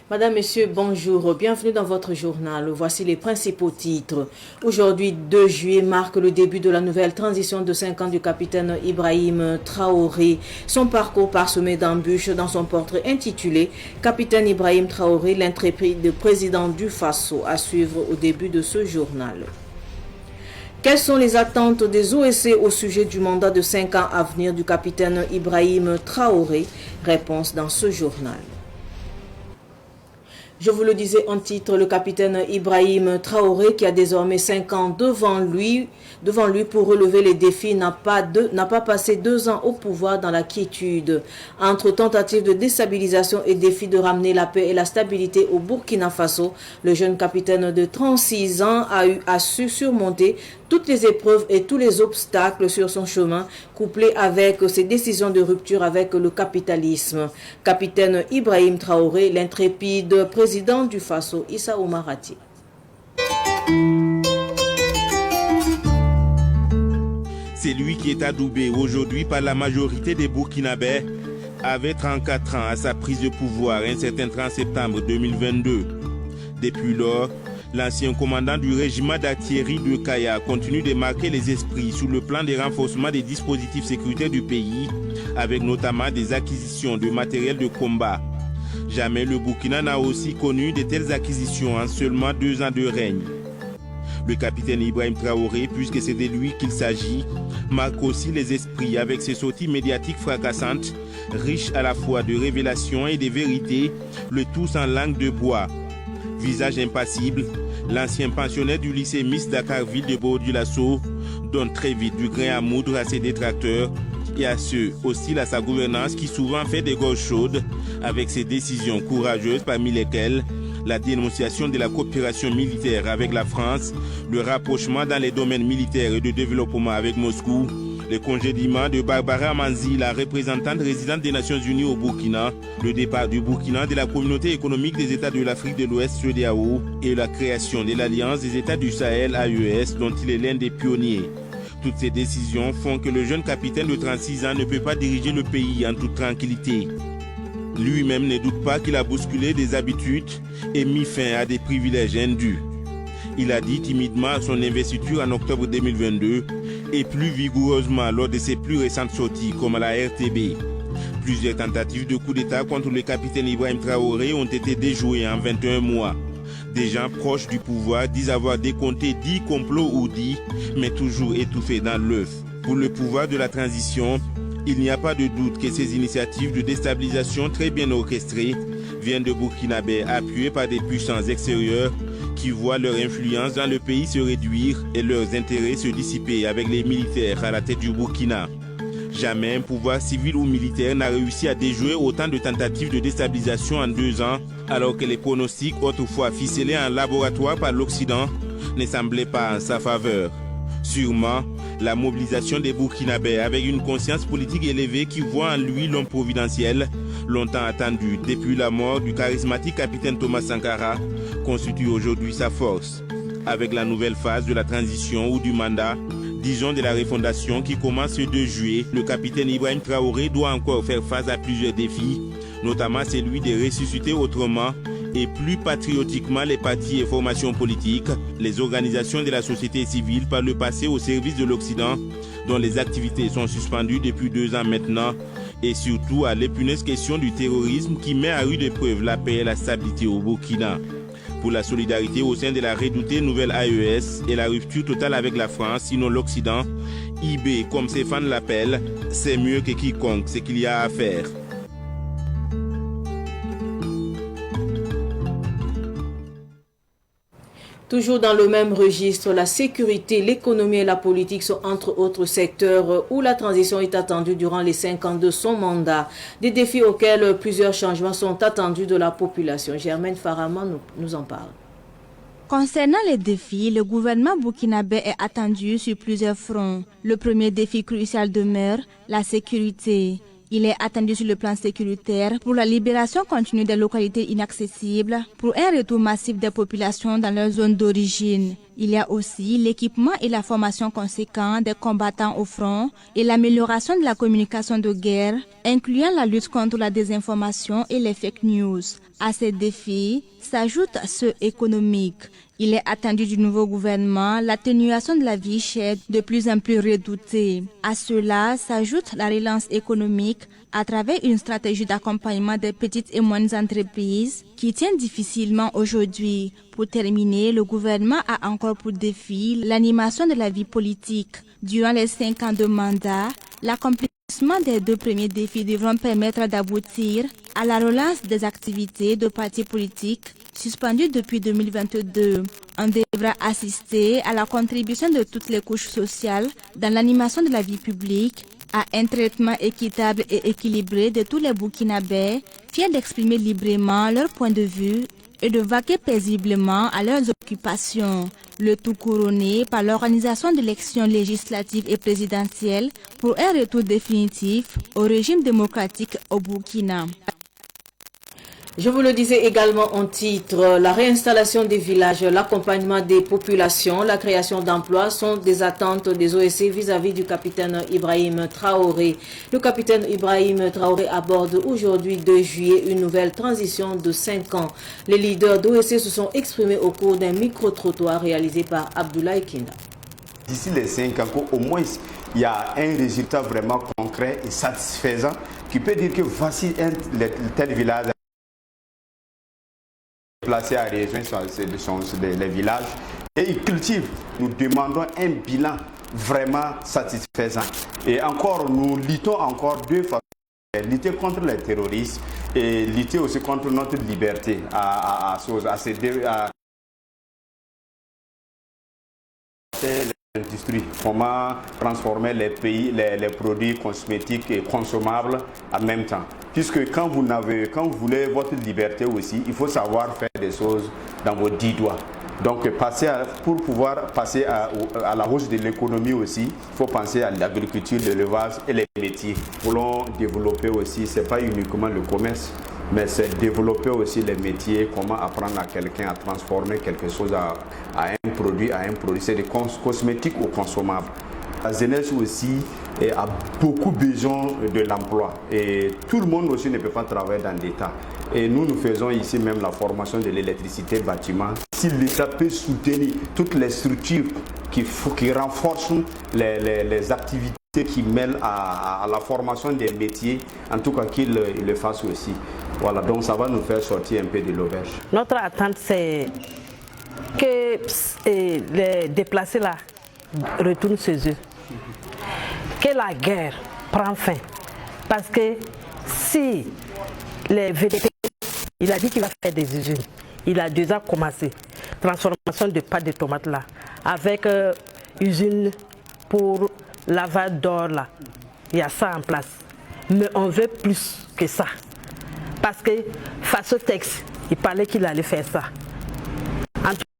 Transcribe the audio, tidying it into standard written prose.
Madame, Monsieur, bonjour. Bienvenue dans votre journal. Voici les principaux titres. Aujourd'hui, 2 juillet, marque le début de la nouvelle transition de 5 ans du capitaine Ibrahim Traoré. Son parcours parsemé d'embûches dans son portrait intitulé « Capitaine Ibrahim Traoré, l'intrépide président du Faso » à suivre au début de ce journal. Quelles sont les attentes des OSC au sujet du mandat de 5 ans à venir du capitaine Ibrahim Traoré? Réponse dans ce journal. Je vous le disais en titre, le capitaine Ibrahim Traoré, qui a désormais 5 ans devant lui pour relever les défis, n'a pas passé 2 ans au pouvoir dans la quiétude. Entre tentatives de déstabilisation et défis de ramener la paix et la stabilité au Burkina Faso, le jeune capitaine de 36 ans a su surmonter toutes les épreuves et tous les obstacles sur son chemin, couplés avec ses décisions de rupture avec le capitalisme. Capitaine Ibrahim Traoré, l'intrépide président du Faso, Issa Oumarati. C'est lui qui est adoubé aujourd'hui par la majorité des Burkinabés, avait 34 ans à sa prise de pouvoir un certain 30 septembre 2022. Depuis lors, l'ancien commandant du régiment d'artillerie de Kaya continue de marquer les esprits sur le plan des renforcements des dispositifs sécuritaires du pays, avec notamment des acquisitions de matériel de combat. Jamais le Burkina n'a aussi connu de telles acquisitions en seulement 2 ans de règne. Le capitaine Ibrahim Traoré, puisque c'est de lui qu'il s'agit, marque aussi les esprits avec ses sorties médiatiques fracassantes, riches à la fois de révélations et de vérités, le tout en langue de bois. Visage impassible, l'ancien pensionnaire du lycée Miss Dakarville de Bourdieu-Lasso donne très vite du grain à moudre à ses détracteurs et à ceux hostiles à sa gouvernance qui souvent fait des gorges chaudes avec ses décisions courageuses parmi lesquelles la dénonciation de la coopération militaire avec la France, le rapprochement dans les domaines militaires et de développement avec Moscou, le congédiement de Barbara Manzi, la représentante résidente des Nations Unies au Burkina, le départ du Burkina de la communauté économique des États de l'Afrique de l'Ouest, CEDEAO, et la création de l'Alliance des États du Sahel, AES, dont il est l'un des pionniers. Toutes ces décisions font que le jeune capitaine de 36 ans ne peut pas diriger le pays en toute tranquillité. Lui-même ne doute pas qu'il a bousculé des habitudes et mis fin à des privilèges indus. Il a dit timidement à son investiture en octobre 2022 et plus vigoureusement lors de ses plus récentes sorties comme à la RTB. Plusieurs tentatives de coup d'État contre le capitaine Ibrahim Traoré ont été déjouées en 21 mois. Des gens proches du pouvoir disent avoir décompté 10 complots ourdis, mais toujours étouffés dans l'œuf. Pour le pouvoir de la transition, il n'y a pas de doute que ces initiatives de déstabilisation très bien orchestrées viennent de Burkinabés appuyées par des puissances extérieures qui voient leur influence dans le pays se réduire et leurs intérêts se dissiper avec les militaires à la tête du Burkina. Jamais un pouvoir civil ou militaire n'a réussi à déjouer autant de tentatives de déstabilisation en 2 ans, alors que les pronostics autrefois ficelés en laboratoire par l'Occident ne semblaient pas en sa faveur. Sûrement, la mobilisation des Burkinabés avec une conscience politique élevée qui voit en lui l'homme providentiel, longtemps attendu depuis la mort du charismatique capitaine Thomas Sankara, constitue aujourd'hui sa force. Avec la nouvelle phase de la transition ou du mandat, disons de la refondation qui commence le 2 juillet, le capitaine Ibrahim Traoré doit encore faire face à plusieurs défis, notamment celui de ressusciter autrement et plus patriotiquement les partis et formations politiques, les organisations de la société civile par le passé au service de l'Occident, dont les activités sont suspendues depuis 2 ans maintenant, et surtout à l'épineuse question du terrorisme qui met à rude épreuve la paix et la stabilité au Burkina. Pour la solidarité au sein de la redoutée nouvelle AES et la rupture totale avec la France, sinon l'Occident, IB, comme ses fans l'appellent, c'est mieux que quiconque ce qu'il y a à faire. Toujours dans le même registre, la sécurité, l'économie et la politique sont entre autres secteurs où la transition est attendue durant les 5 ans de son mandat. Des défis auxquels plusieurs changements sont attendus de la population. Germaine Farama nous en parle. Concernant les défis, le gouvernement burkinabé est attendu sur plusieurs fronts. Le premier défi crucial demeure la sécurité. Il est attendu sur le plan sécuritaire pour la libération continue des localités inaccessibles, pour un retour massif des populations dans leur zone d'origine. Il y a aussi l'équipement et la formation conséquente des combattants au front et l'amélioration de la communication de guerre, incluant la lutte contre la désinformation et les fake news. À ces défis s'ajoutent ceux économiques. Il est attendu du nouveau gouvernement l'atténuation de la vie chère de plus en plus redoutée. À cela s'ajoute la relance économique à travers une stratégie d'accompagnement des petites et moyennes entreprises qui tiennent difficilement aujourd'hui. Pour terminer, le gouvernement a encore pour défi l'animation de la vie politique. Durant les 5 ans de mandat, l'accomplissement des 2 premiers défis devront permettre d'aboutir à la relance des activités de partis politiques suspendues depuis 2022. On devra assister à la contribution de toutes les couches sociales dans l'animation de la vie publique, à un traitement équitable et équilibré de tous les Burkinabés, fiers d'exprimer librement leur point de vue et de vaquer paisiblement à leurs occupations. Le tout couronné par l'organisation d'élections législatives et présidentielles pour un retour définitif au régime démocratique au Burkina. Je vous le disais également en titre, la réinstallation des villages, l'accompagnement des populations, la création d'emplois sont des attentes des OSC vis-à-vis du capitaine Ibrahim Traoré. Le capitaine Ibrahim Traoré aborde aujourd'hui 2 juillet une nouvelle transition de 5 ans. Les leaders d'OSC se sont exprimés au cours d'un micro-trottoir réalisé par Abdoulaye Kinda. D'ici les 5 ans, au moins, il y a un résultat vraiment concret et satisfaisant qui peut dire que voici tel village placé à rejoindre les villages et ils cultivent. Nous demandons un bilan vraiment satisfaisant. Et encore, nous luttons encore 2 façons. Lutter contre les terroristes et lutter aussi contre notre liberté à l'industrie. Comment transformer les produits cosmétiques et consommables en même temps. Puisque quand vous voulez votre liberté aussi, il faut savoir faire des choses dans vos 10 doigts. Donc pour pouvoir passer à la hausse de l'économie aussi, il faut penser à l'agriculture, l'élevage et les métiers. Nous voulons développer aussi, ce n'est pas uniquement le commerce, mais c'est développer aussi les métiers, comment apprendre à quelqu'un à transformer quelque chose à un produit, c'est des cosmétiques ou consommables. La jeunesse aussi a beaucoup besoin de l'emploi et tout le monde aussi ne peut pas travailler dans l'État. Et nous faisons ici même la formation de l'électricité bâtiment. Si l'État peut soutenir toutes les structures qui renforcent les activités qui mêlent à la formation des métiers, en tout cas qu'ils le fassent aussi. Voilà, donc ça va nous faire sortir un peu de l'auberge. Notre attente, c'est que les déplacés là retournent chez eux. Que la guerre prenne fin. Parce que si les VDP, il a dit qu'il va faire des usines. Il a déjà commencé. Transformation de pâte de tomates là. Avec usine pour lavage d'or là. Il y a ça en place. Mais on veut plus que ça. Parce que face au texte, il parlait qu'il allait faire ça.